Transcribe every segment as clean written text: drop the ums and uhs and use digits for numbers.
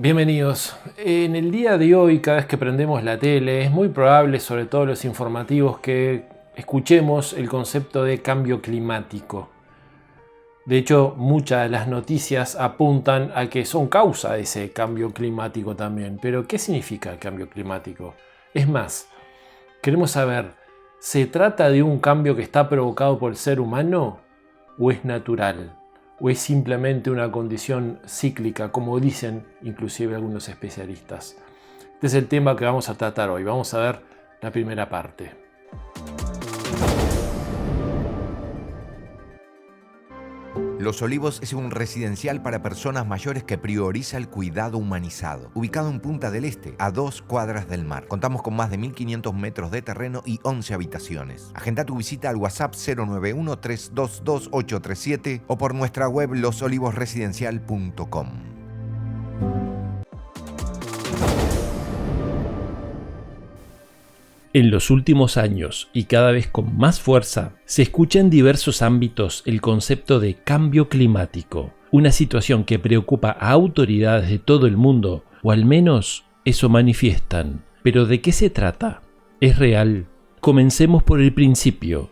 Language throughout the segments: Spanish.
Bienvenidos. En el día de hoy, cada vez que prendemos la tele, es muy probable, sobre todo los informativos, que escuchemos el concepto de cambio climático. De hecho, muchas de las noticias apuntan a que son causa de ese cambio climático también. Pero, ¿qué significa el cambio climático? Es más, queremos saber, ¿se trata de un cambio que está provocado por el ser humano o es natural? ¿O es simplemente una condición cíclica, como dicen inclusive algunos especialistas? Este es el tema que vamos a tratar hoy. Vamos a ver la primera parte. Los Olivos es un residencial para personas mayores que prioriza el cuidado humanizado. Ubicado en Punta del Este, a 2 cuadras del mar. Contamos con más de 1.500 metros de terreno y 11 habitaciones. Agenda tu visita al WhatsApp 091-322-837 o por nuestra web losolivosresidencial.com. En los últimos años, y cada vez con más fuerza, se escucha en diversos ámbitos el concepto de cambio climático, una situación que preocupa a autoridades de todo el mundo, o al menos eso manifiestan. ¿Pero de qué se trata? ¿Es real? Comencemos por el principio.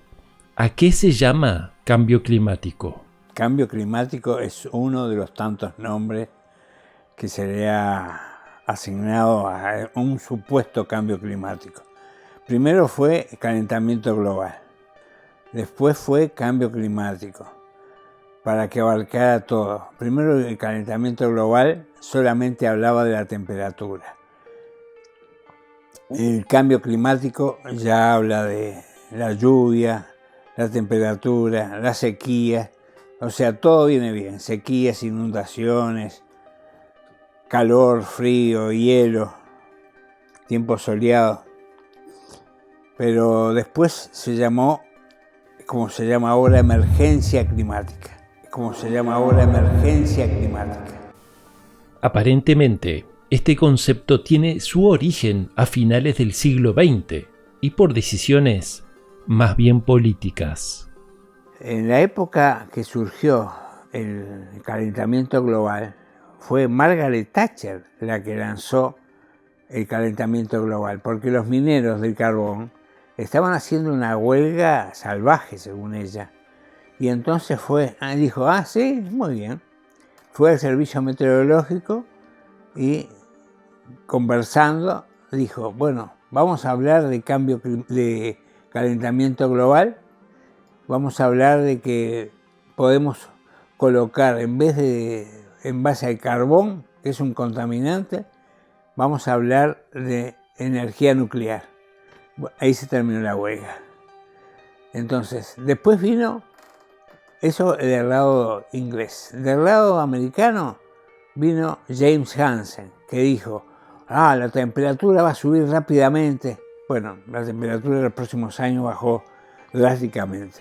¿A qué se llama cambio climático? Cambio climático es uno de los tantos nombres que se le ha asignado a un supuesto cambio climático. Primero fue calentamiento global, después fue cambio climático, para que abarcara todo. Primero el calentamiento global solamente hablaba de la temperatura. El cambio climático ya habla de la lluvia, la temperatura, la sequía, o sea, todo viene bien, sequías, inundaciones, calor, frío, hielo, tiempo soleado. Pero después se llamó, como se llama ahora, emergencia climática. Aparentemente, este concepto tiene su origen a finales del siglo XX y por decisiones más bien políticas. En la época que surgió el calentamiento global, fue Margaret Thatcher la que lanzó el calentamiento global, porque los mineros del carbón estaban haciendo una huelga salvaje, según ella. Y entonces dijo, sí, muy bien. Fue al servicio meteorológico y conversando dijo, bueno, vamos a hablar de de calentamiento global, vamos a hablar de que podemos colocar, en base al carbón, que es un contaminante, vamos a hablar de energía nuclear. Ahí se terminó la huelga. Entonces, después vino eso del lado inglés. Del lado americano vino James Hansen, que dijo, la temperatura va a subir rápidamente. Bueno, la temperatura en los próximos años bajó drásticamente.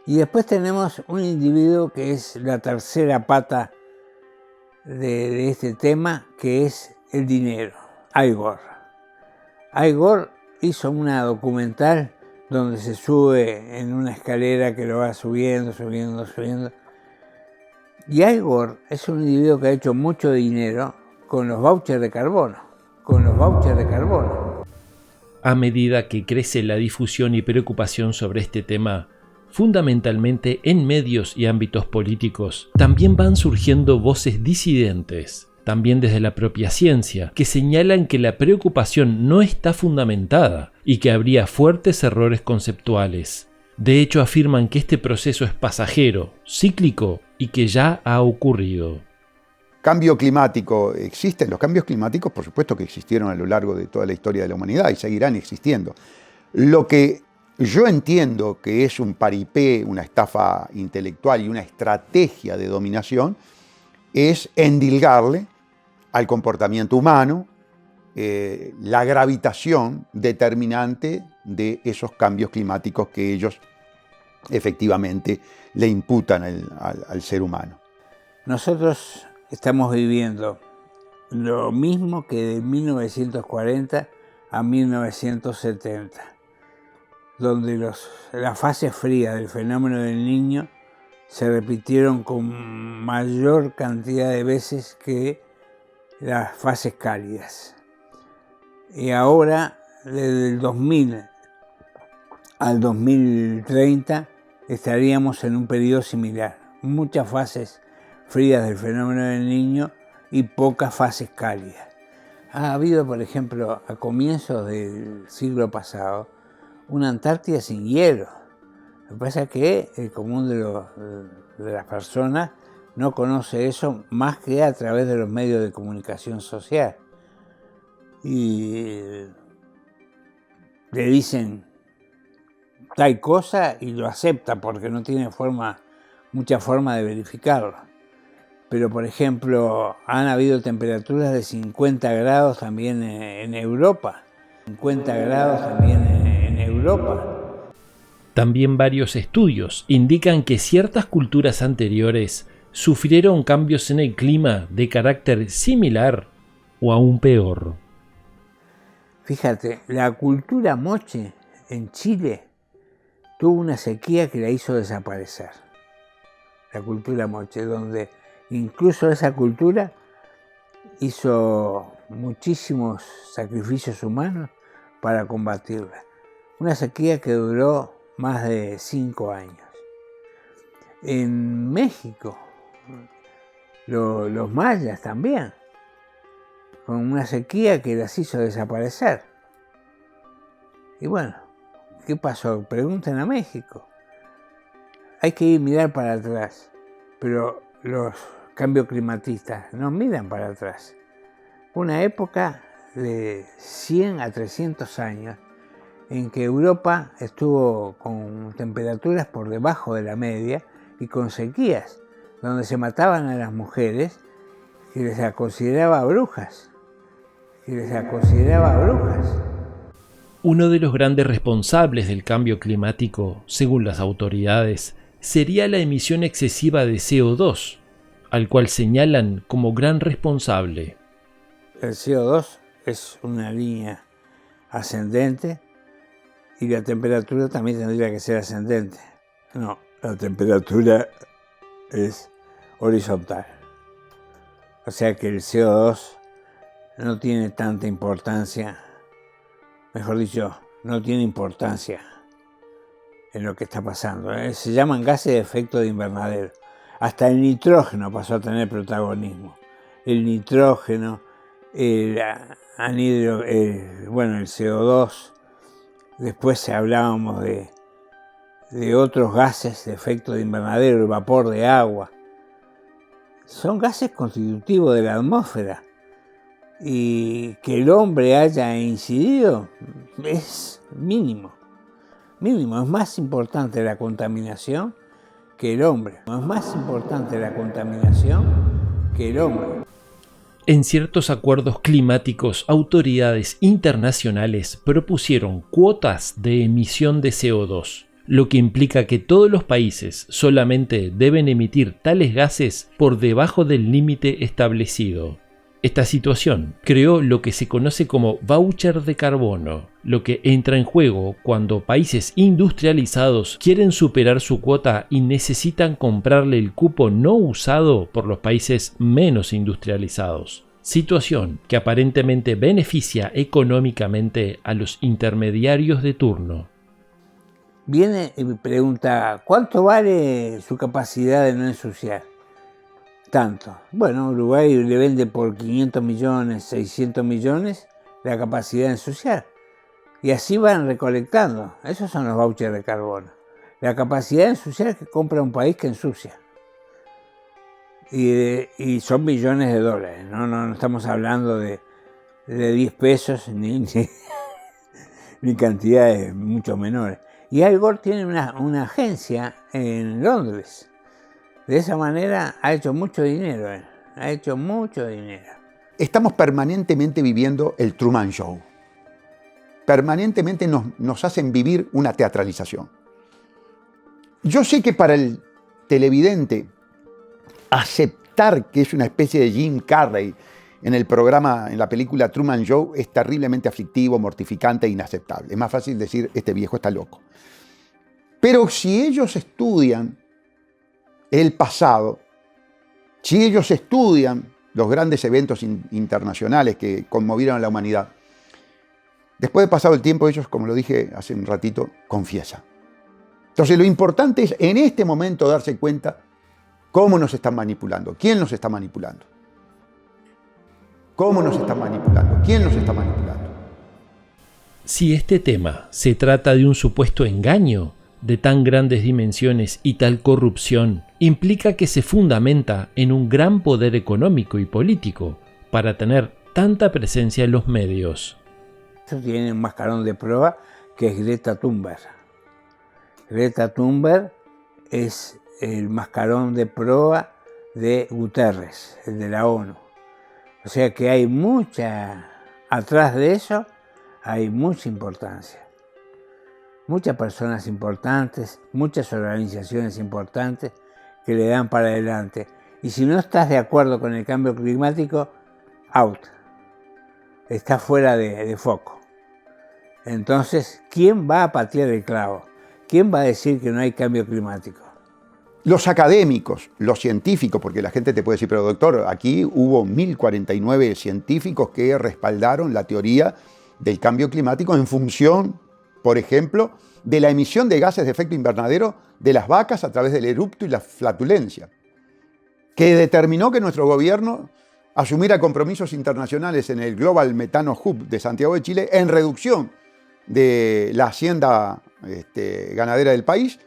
Y después tenemos un individuo que es la tercera pata de este tema, que es el dinero, Al Gore. Al Gore hizo una documental donde se sube en una escalera que lo va subiendo. Y Al Gore es un individuo que ha hecho mucho dinero con los vouchers de carbono. A medida que crece la difusión y preocupación sobre este tema, fundamentalmente en medios y ámbitos políticos, también van surgiendo voces disidentes, también desde la propia ciencia, que señalan que la preocupación no está fundamentada y que habría fuertes errores conceptuales. De hecho, afirman que este proceso es pasajero, cíclico y que ya ha ocurrido. Cambio climático, existen los cambios climáticos, por supuesto que existieron a lo largo de toda la historia de la humanidad y seguirán existiendo. Lo que yo entiendo que es un paripé, una estafa intelectual y una estrategia de dominación es endilgarle al comportamiento humano la gravitación determinante de esos cambios climáticos que ellos efectivamente le imputan al ser humano. Nosotros estamos viviendo lo mismo que de 1940 a 1970, donde las fases frías del fenómeno del Niño se repitieron con mayor cantidad de veces que las fases cálidas. Y ahora, desde el 2000 al 2030, estaríamos en un periodo similar. Muchas fases frías del fenómeno del Niño y pocas fases cálidas. Ha habido, por ejemplo, a comienzos del siglo pasado, una Antártida sin hielo. Lo que pasa es que el común de las personas no conoce eso más que a través de los medios de comunicación social. Y le dicen tal cosa y lo acepta porque no tiene mucha forma de verificarlo. Pero, por ejemplo, han habido temperaturas de 50 grados también en Europa. 50 grados también en Europa. También varios estudios indican que ciertas culturas anteriores sufrieron cambios en el clima de carácter similar o aún peor. Fíjate, la cultura moche en Chile tuvo una sequía que la hizo desaparecer. La cultura moche, donde incluso esa cultura hizo muchísimos sacrificios humanos para combatirla. Una sequía que duró más de 5 años. En México, los mayas también, con una sequía que las hizo desaparecer. Y bueno, ¿qué pasó? Pregunten a México. Hay que mirar para atrás, pero los cambios climatistas no miran para atrás. Una época de 100 a 300 años en que Europa estuvo con temperaturas por debajo de la media y con sequías, donde se mataban a las mujeres y les consideraba brujas. Uno de los grandes responsables del cambio climático, según las autoridades, sería la emisión excesiva de CO2, al cual señalan como gran responsable. El CO2 es una línea ascendente y la temperatura también tendría que ser ascendente. No, la temperatura es horizontal. O sea que el CO2 no tiene tanta importancia, mejor dicho, no tiene importancia en lo que está pasando. Se llaman gases de efecto de invernadero. Hasta el nitrógeno pasó a tener protagonismo. El nitrógeno, el CO2, después hablábamos de otros gases de efecto de invernadero, el vapor de agua. Son gases constitutivos de la atmósfera. Y que el hombre haya incidido es mínimo. Es más importante la contaminación que el hombre. En ciertos acuerdos climáticos, autoridades internacionales propusieron cuotas de emisión de CO2, lo que implica que todos los países solamente deben emitir tales gases por debajo del límite establecido. Esta situación creó lo que se conoce como voucher de carbono, lo que entra en juego cuando países industrializados quieren superar su cuota y necesitan comprarle el cupo no usado por los países menos industrializados. Situación que aparentemente beneficia económicamente a los intermediarios de turno. Viene y me pregunta, ¿cuánto vale su capacidad de no ensuciar? Tanto. Bueno, Uruguay le vende por 500 millones, 600 millones la capacidad de ensuciar. Y así van recolectando. Esos son los vouchers de carbono. La capacidad de ensuciar que compra un país que ensucia. Y son millones de dólares. No estamos hablando de 10 pesos ni cantidades mucho menores. Y Al Gore tiene una agencia en Londres. De esa manera ha hecho mucho dinero. Estamos permanentemente viviendo el Truman Show. Permanentemente nos hacen vivir una teatralización. Yo sé que para el televidente aceptar que es una especie de Jim Carrey en la película Truman Show es terriblemente aflictivo, mortificante e inaceptable. Es más fácil decir, este viejo está loco. Pero si ellos estudian el pasado, si ellos estudian los grandes eventos internacionales que conmovieron a la humanidad. Después de pasado el tiempo, ellos, como lo dije hace un ratito, confiesan. Entonces lo importante es en este momento darse cuenta cómo nos están manipulando, quién nos está manipulando. ¿Cómo nos están manipulando? ¿Quién nos está manipulando? Si este tema se trata de un supuesto engaño de tan grandes dimensiones y tal corrupción, implica que se fundamenta en un gran poder económico y político para tener tanta presencia en los medios. Esto tiene un mascarón de prueba que es Greta Thunberg. Greta Thunberg es el mascarón de prueba de Guterres, el de la ONU. O sea que hay atrás de eso hay mucha importancia. Muchas personas importantes, muchas organizaciones importantes que le dan para adelante. Y si no estás de acuerdo con el cambio climático, out. Está fuera de foco. Entonces, ¿quién va a patear el clavo? ¿Quién va a decir que no hay cambio climático? Los académicos, los científicos, porque la gente te puede decir, pero doctor, aquí hubo 1049 científicos que respaldaron la teoría del cambio climático en función, por ejemplo, de la emisión de gases de efecto invernadero de las vacas a través del erupto y la flatulencia, que determinó que nuestro gobierno asumiera compromisos internacionales en el Global Metano Hub de Santiago de Chile en reducción de la hacienda ganadera del país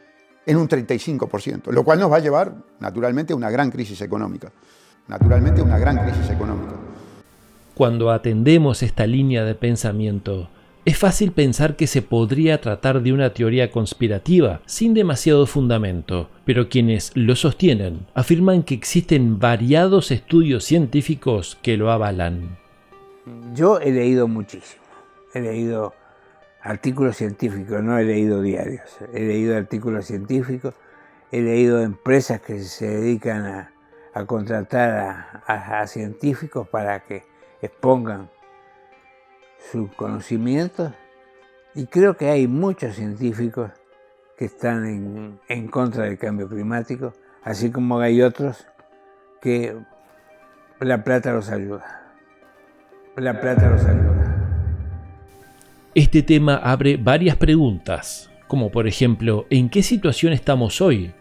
en un 35%, lo cual nos va a llevar, naturalmente, a una gran crisis económica. Cuando atendemos esta línea de pensamiento, es fácil pensar que se podría tratar de una teoría conspirativa sin demasiado fundamento, pero quienes lo sostienen afirman que existen variados estudios científicos que lo avalan. Yo he leído muchísimo, he leído artículos científicos, no he leído diarios, he leído artículos científicos, he leído empresas que se dedican a contratar a científicos para que expongan sus conocimientos, y creo que hay muchos científicos que están en contra del cambio climático, así como hay otros que la plata los ayuda. Este tema abre varias preguntas, como por ejemplo, ¿en qué situación estamos hoy?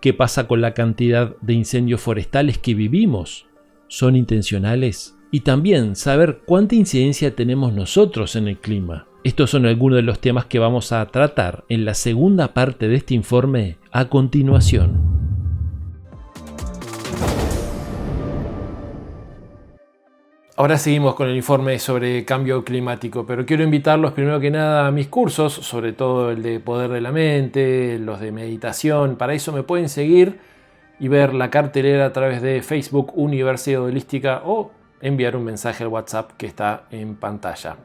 ¿Qué pasa con la cantidad de incendios forestales que vivimos? ¿Son intencionales? Y también saber cuánta incidencia tenemos nosotros en el clima. Estos son algunos de los temas que vamos a tratar en la segunda parte de este informe a continuación. Ahora seguimos con el informe sobre cambio climático, pero quiero invitarlos primero que nada a mis cursos, sobre todo el de Poder de la Mente, los de meditación. Para eso me pueden seguir y ver la cartelera a través de Facebook Universidad Holística o enviar un mensaje al WhatsApp que está en pantalla.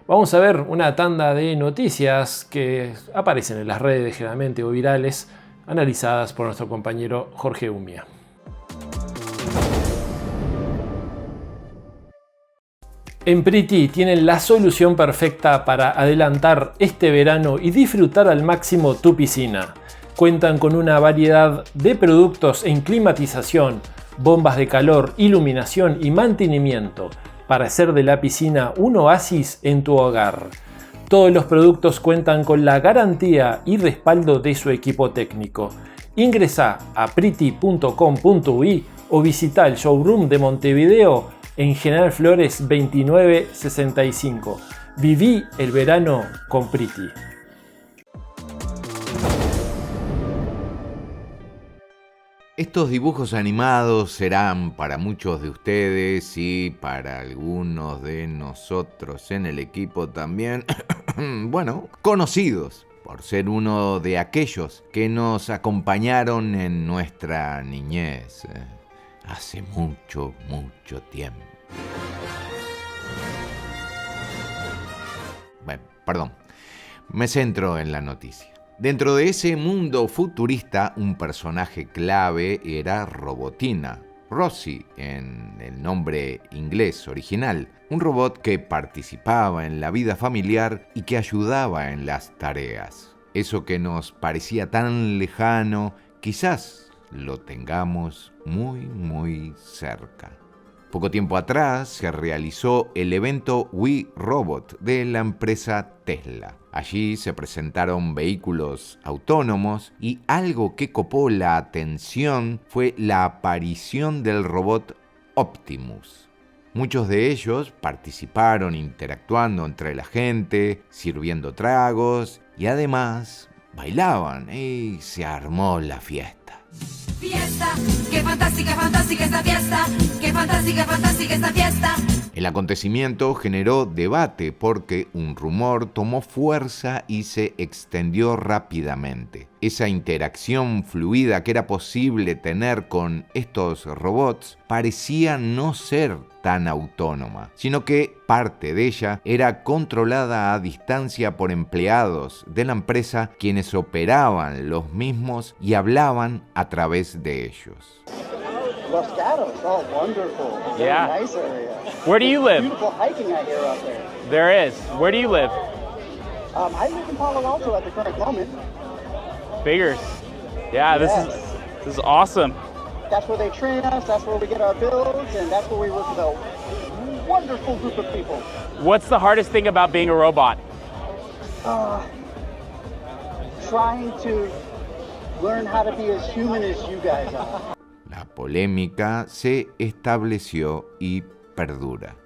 Vamos a ver una tanda de noticias que aparecen en las redes generalmente o virales, analizadas por nuestro compañero Jorge Umia. En Pretty tienen la solución perfecta para adelantar este verano y disfrutar al máximo tu piscina. Cuentan con una variedad de productos en climatización, bombas de calor, iluminación y mantenimiento para hacer de la piscina un oasis en tu hogar. Todos los productos cuentan con la garantía y respaldo de su equipo técnico. Ingresa a pretty.com.uy o visita el showroom de Montevideo en General Flores 2965. Viví el verano con Pretty. Estos dibujos animados serán para muchos de ustedes y para algunos de nosotros en el equipo también, bueno, conocidos por ser uno de aquellos que nos acompañaron en nuestra niñez. Hace mucho, mucho tiempo. Bueno, perdón. Me centro en la noticia. Dentro de ese mundo futurista, un personaje clave era Robotina, Rosie en el nombre inglés original. Un robot que participaba en la vida familiar y que ayudaba en las tareas. Eso que nos parecía tan lejano, quizás lo tengamos muy, muy cerca. Poco tiempo atrás se realizó el evento We Robot de la empresa Tesla. Allí se presentaron vehículos autónomos y algo que copó la atención fue la aparición del robot Optimus. Muchos de ellos participaron interactuando entre la gente, sirviendo tragos y además bailaban y se armó la fiesta. Fiesta, qué fantástica, fantástica esta fiesta, qué fantástica, fantástica esta fiesta. El acontecimiento generó debate porque un rumor tomó fuerza y se extendió rápidamente. Esa interacción fluida que era posible tener con estos robots parecía no ser tan autónoma, sino que parte de ella era controlada a distancia por empleados de la empresa quienes operaban los mismos y hablaban a través de ellos. Los Gatos, oh, wonderful. Yeah. Very nice area. Where do you live? Beautiful hiking I hear up there. There is. Where do you live? I live in Palo Alto at the current moment. Figures. Yeah, Yes. this is awesome. That's where they train us, that's where we get our builds, and that's where we work with a wonderful group of people. What's the hardest thing about being a robot? Trying to learn how to be as human as you guys are. La polémica se estableció y perdura.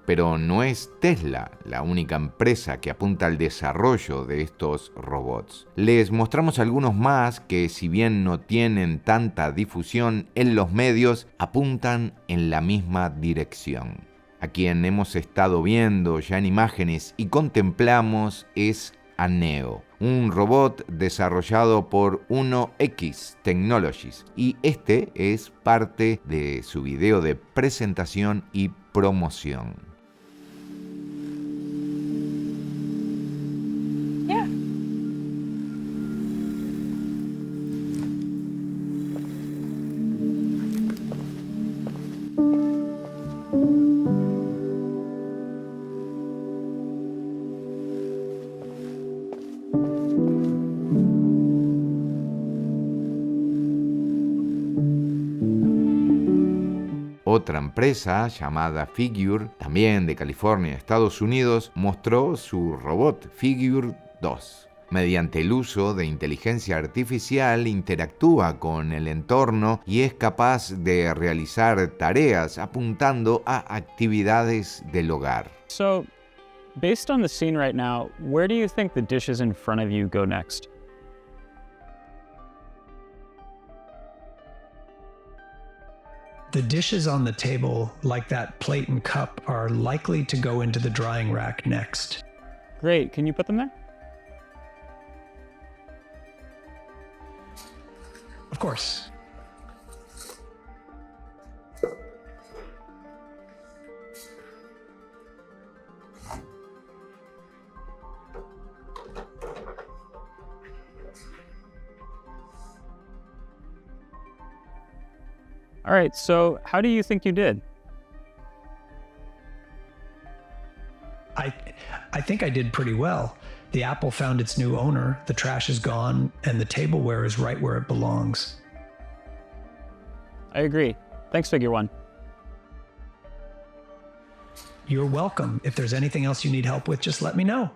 Pero no es Tesla la única empresa que apunta al desarrollo de estos robots. Les mostramos algunos más que, si bien no tienen tanta difusión en los medios, apuntan en la misma dirección. A quien hemos estado viendo ya en imágenes y contemplamos es a Neo, un robot desarrollado por 1X Technologies, y este es parte de su video de presentación y promoción. Otra empresa llamada Figure, también de California, Estados Unidos, mostró su robot Figure 2. Mediante el uso de inteligencia artificial interactúa con el entorno y es capaz de realizar tareas apuntando a actividades del hogar. So, based on the scene right now, where do you think the dishes in front of you go next? The dishes on the table, like that plate and cup, are likely to go into the drying rack next. Great, can you put them there? Of course. All right, so how do you think you did? I think I did pretty well. The apple found its new owner, the trash is gone, and the tableware is right where it belongs. I agree. Thanks, Figure One. You're welcome. If there's anything else you need help with, just let me know.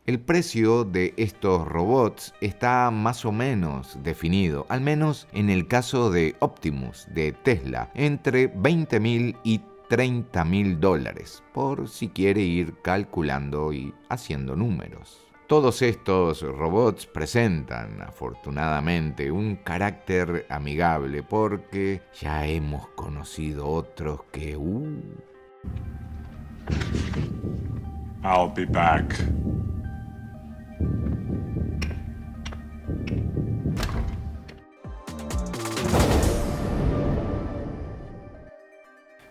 El precio de estos robots está más o menos definido, al menos en el caso de Optimus de Tesla, entre $20,000 y $30,000, por si quiere ir calculando y haciendo números. Todos estos robots presentan, afortunadamente, un carácter amigable porque ya hemos conocido otros que... I'll be back.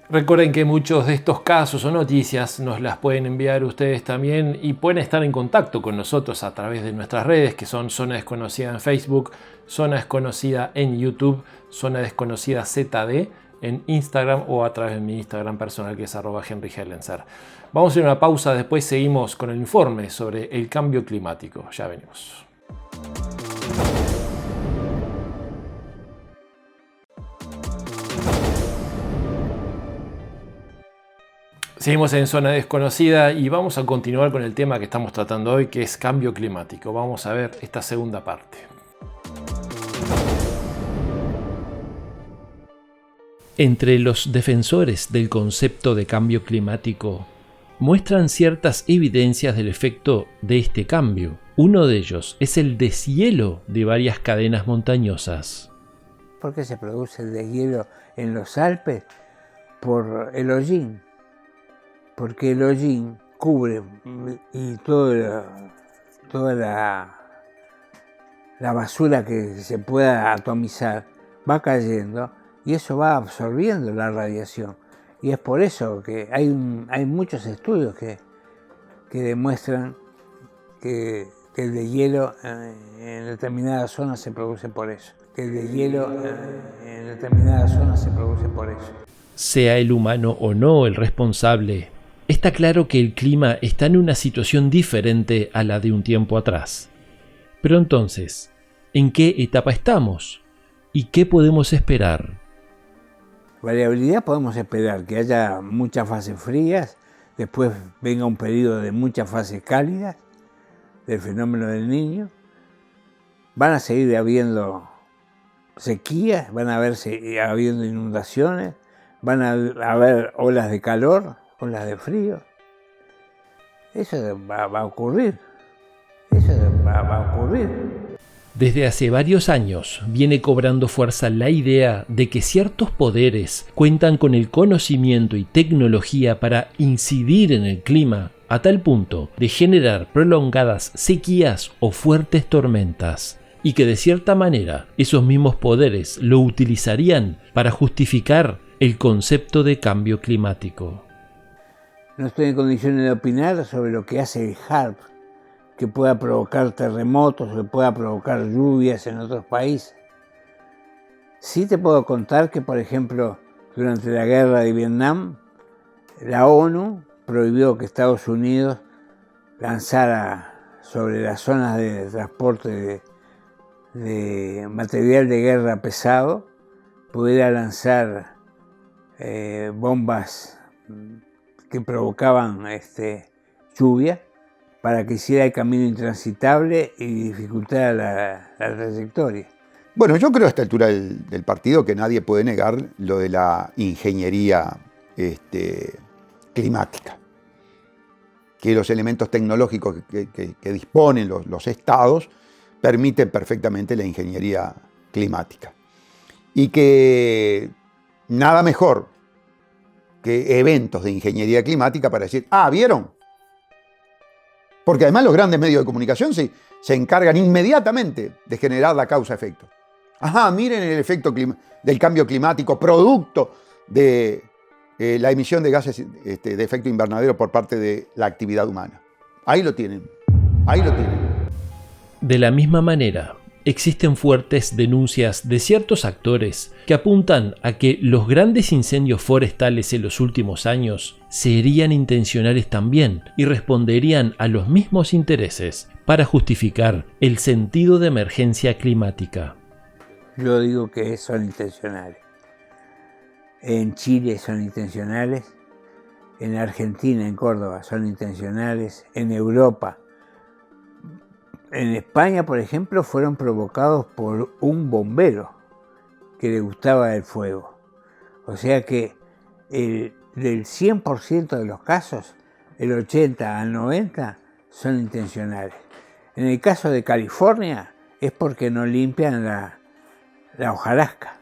Recuerden que muchos de estos casos o noticias nos las pueden enviar ustedes también y pueden estar en contacto con nosotros a través de nuestras redes, que son Zona Desconocida en Facebook, Zona Desconocida en YouTube, Zona Desconocida ZD en Instagram o a través de mi Instagram personal, que es @HenryHellenser. Vamos a ir a una pausa, después seguimos con el informe sobre el cambio climático. Ya venimos. Seguimos en Zona Desconocida y vamos a continuar con el tema que estamos tratando hoy, que es cambio climático. Vamos a ver esta segunda parte. Entre los defensores del concepto de cambio climático, muestran ciertas evidencias del efecto de este cambio. Uno de ellos es el deshielo de varias cadenas montañosas. ¿Por qué se produce el deshielo en los Alpes? Por el hollín. Porque el hollín cubre y toda la basura que se pueda atomizar va cayendo y eso va absorbiendo la radiación. Y es por eso que hay muchos estudios que demuestran que el deshielo en determinadas zonas se produce por eso. Sea el humano o no el responsable, está claro que el clima está en una situación diferente a la de un tiempo atrás. Pero entonces, ¿en qué etapa estamos? ¿Y qué podemos esperar? Variabilidad podemos esperar que haya muchas fases frías, después venga un periodo de muchas fases cálidas del fenómeno del Niño. Van a seguir habiendo sequías, van a habiendo inundaciones, van a haber olas de calor, olas de frío. Eso va a ocurrir. Desde hace varios años viene cobrando fuerza la idea de que ciertos poderes cuentan con el conocimiento y tecnología para incidir en el clima a tal punto de generar prolongadas sequías o fuertes tormentas, y que de cierta manera esos mismos poderes lo utilizarían para justificar el concepto de cambio climático. No estoy en condiciones de opinar sobre lo que hace el HAARP, que pueda provocar terremotos, que pueda provocar lluvias en otros países. Sí te puedo contar que, por ejemplo, durante la guerra de Vietnam, la ONU prohibió que Estados Unidos lanzara sobre las zonas de transporte de material de guerra pesado, pudiera lanzar bombas que provocaban lluvia, para que hiciera el camino intransitable y dificultara la trayectoria. Bueno, yo creo a esta altura del partido que nadie puede negar lo de la ingeniería climática, que los elementos tecnológicos que disponen los estados permiten perfectamente la ingeniería climática. Y que nada mejor que eventos de ingeniería climática para decir, ¿vieron? Porque además los grandes medios de comunicación se encargan inmediatamente de generar la causa-efecto. Miren el efecto del cambio climático, producto de la emisión de gases de efecto invernadero por parte de la actividad humana. Ahí lo tienen. De la misma manera, existen fuertes denuncias de ciertos actores que apuntan a que los grandes incendios forestales en los últimos años serían intencionales también y responderían a los mismos intereses para justificar el sentido de emergencia climática. Yo digo que son intencionales. En Chile son intencionales, en Argentina, en Córdoba, son intencionales, en Europa. En España, por ejemplo, fueron provocados por un bombero que le gustaba el fuego. O sea que del 100% de los casos, el 80 al 90 son intencionales. En el caso de California es porque no limpian la hojarasca.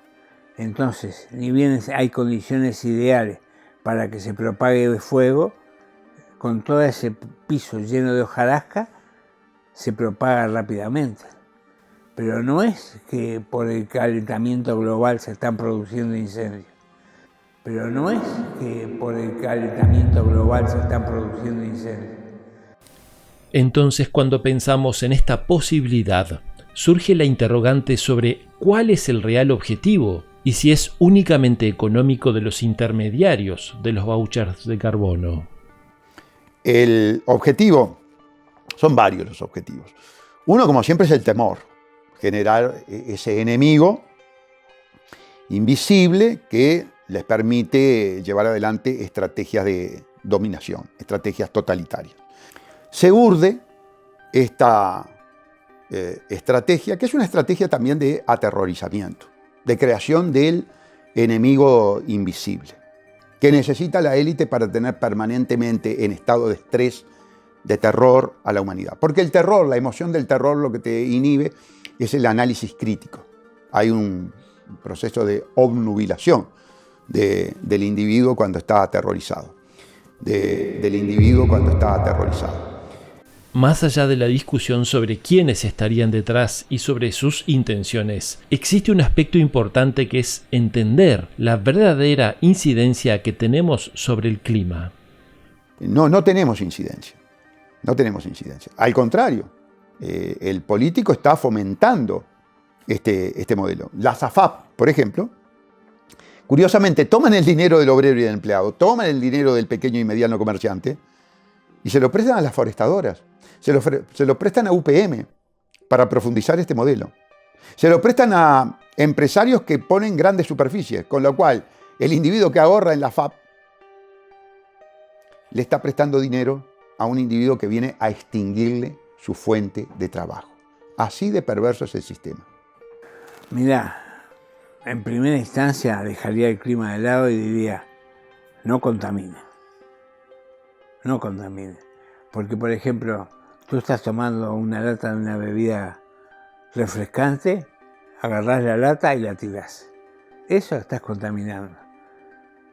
Entonces, ni bien hay condiciones ideales para que se propague el fuego, con todo ese piso lleno de hojarasca, se propaga rápidamente. Pero no es que por el calentamiento global se están produciendo incendios. Entonces, cuando pensamos en esta posibilidad, surge la interrogante sobre cuál es el real objetivo y si es únicamente económico de los intermediarios de los vouchers de carbono. El objetivo, son varios los objetivos. Uno, como siempre, es el temor, generar ese enemigo invisible que les permite llevar adelante estrategias de dominación, estrategias totalitarias. Se urde esta estrategia, que es una estrategia también de aterrorizamiento, de creación del enemigo invisible, que necesita la élite para tener permanentemente en estado de estrés, de terror a la humanidad. Porque el terror, la emoción del terror, lo que te inhibe es el análisis crítico. Hay un proceso de obnubilación del individuo cuando está aterrorizado. Del individuo cuando está aterrorizado. Más allá de la discusión sobre quiénes estarían detrás y sobre sus intenciones, existe un aspecto importante que es entender la verdadera incidencia que tenemos sobre el clima. No tenemos incidencia. No tenemos incidencia. Al contrario, el político está fomentando este modelo. Las AFAP, por ejemplo, curiosamente toman el dinero del obrero y del empleado, toman el dinero del pequeño y mediano comerciante y se lo prestan a las forestadoras, se lo prestan a UPM para profundizar este modelo. Se lo prestan a empresarios que ponen grandes superficies, con lo cual el individuo que ahorra en la FAP le está prestando dinero a un individuo que viene a extinguirle su fuente de trabajo. Así de perverso es el sistema. Mirá, en primera instancia dejaría el clima de lado y diría, no contamine. No contamine. Porque, por ejemplo, tú estás tomando una lata de una bebida refrescante, agarrás la lata y la tirás. Eso estás contaminando.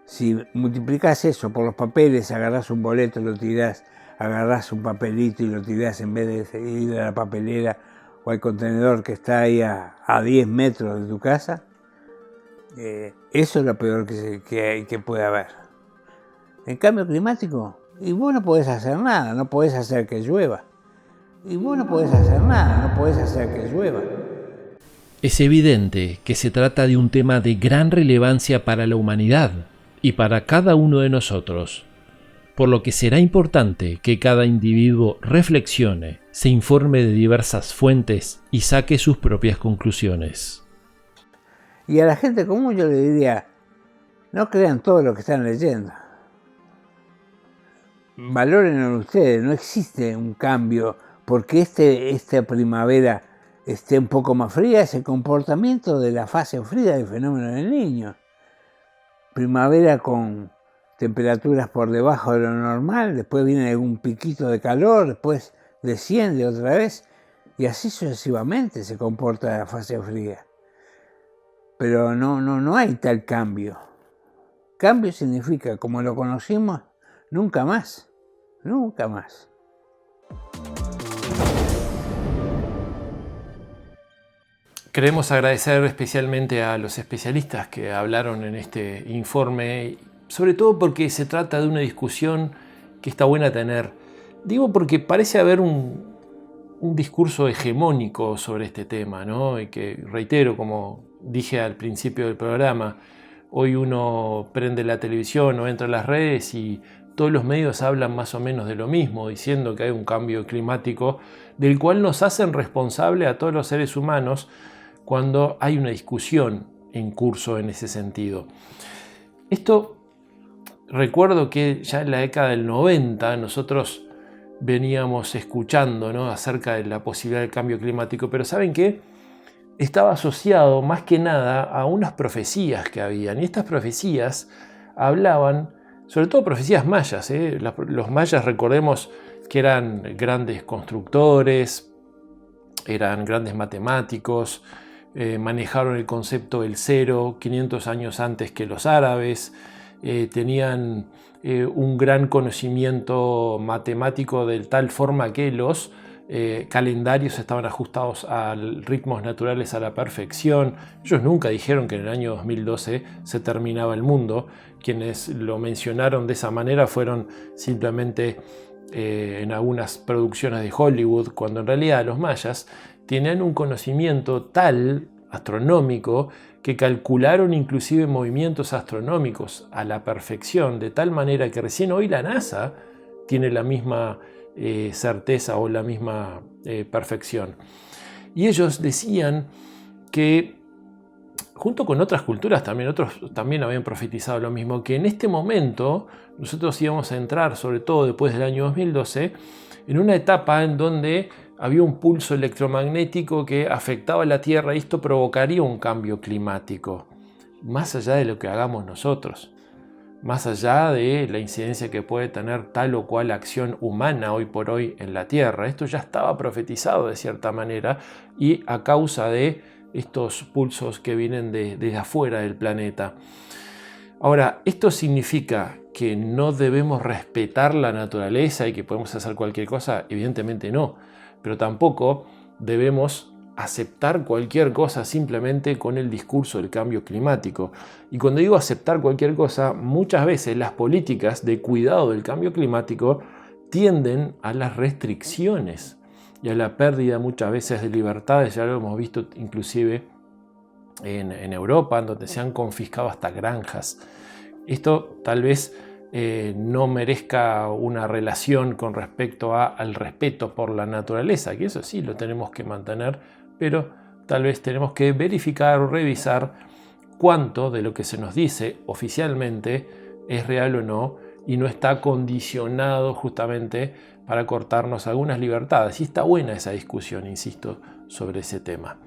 Si multiplicás eso por los papeles, agarrás un boleto y lo tirás, agarrás un papelito y lo tirás en vez de ir a la papelera o al contenedor que está ahí a 10 metros de tu casa, eso es lo peor que puede haber. En cambio climático, y vos no podés hacer nada, no podés hacer que llueva. Y vos no podés hacer nada, no podés hacer que llueva. Es evidente que se trata de un tema de gran relevancia para la humanidad y para cada uno de nosotros, por lo que será importante que cada individuo reflexione, se informe de diversas fuentes y saque sus propias conclusiones. Y a la gente común yo le diría, no crean todo lo que están leyendo. Valórenlo ustedes, no existe un cambio porque esta primavera esté un poco más fría, es el comportamiento de la fase fría del fenómeno del Niño. Primavera con temperaturas por debajo de lo normal, después viene algún piquito de calor, después desciende otra vez y así sucesivamente se comporta la fase fría. Pero no hay tal cambio. Cambio significa, como lo conocimos, nunca más. Nunca más. Queremos agradecer especialmente a los especialistas que hablaron en este informe, sobre todo porque se trata de una discusión que está buena tener. Digo porque parece haber un discurso hegemónico sobre este tema, ¿no? Y que, reitero, como dije al principio del programa, hoy uno prende la televisión o entra a las redes y todos los medios hablan más o menos de lo mismo, diciendo que hay un cambio climático del cual nos hacen responsable a todos los seres humanos cuando hay una discusión en curso en ese sentido. Esto, recuerdo que ya en la década del 90 nosotros veníamos escuchando, ¿no?, acerca de la posibilidad del cambio climático, pero ¿saben qué? Estaba asociado más que nada a unas profecías que habían, y estas profecías hablaban, sobre todo profecías mayas. Los mayas, recordemos que eran grandes constructores, eran grandes matemáticos, manejaron el concepto del cero 500 años antes que los árabes, tenían un gran conocimiento matemático de tal forma que los calendarios estaban ajustados a ritmos naturales a la perfección. Ellos nunca dijeron que en el año 2012 se terminaba el mundo. Quienes lo mencionaron de esa manera fueron simplemente en algunas producciones de Hollywood, cuando en realidad los mayas tenían un conocimiento tal astronómico que calcularon inclusive movimientos astronómicos a la perfección, de tal manera que recién hoy la NASA tiene la misma certeza o la misma perfección. Y ellos decían que junto con otras culturas también, otros también habían profetizado lo mismo, que en este momento nosotros íbamos a entrar, sobre todo después del año 2012, en una etapa en donde había un pulso electromagnético que afectaba a la Tierra y esto provocaría un cambio climático, más allá de lo que hagamos nosotros, más allá de la incidencia que puede tener tal o cual acción humana hoy por hoy en la Tierra. Esto ya estaba profetizado de cierta manera y a causa de estos pulsos que vienen desde afuera del planeta. Ahora, ¿esto significa que no debemos respetar la naturaleza y que podemos hacer cualquier cosa? Evidentemente no, pero tampoco debemos aceptar cualquier cosa simplemente con el discurso del cambio climático. Y cuando digo aceptar cualquier cosa, muchas veces las políticas de cuidado del cambio climático tienden a las restricciones y a la pérdida muchas veces de libertades. Ya lo hemos visto inclusive en Europa, en donde se han confiscado hasta granjas. Esto tal vez no merezca una relación con respecto al respeto por la naturaleza, que eso sí lo tenemos que mantener, pero tal vez tenemos que verificar o revisar cuánto de lo que se nos dice oficialmente es real o no y no está condicionado justamente para cortarnos algunas libertades. Y está buena esa discusión, insisto, sobre ese tema.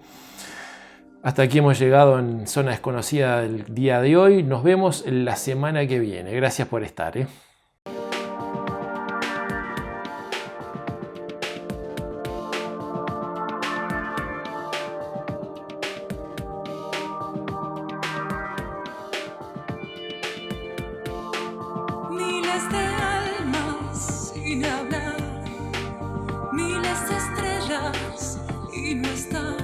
Hasta aquí hemos llegado en Zona Desconocida del día de hoy. Nos vemos la semana que viene. Gracias por estar. Miles de almas sin hablar, miles de estrellas y no están.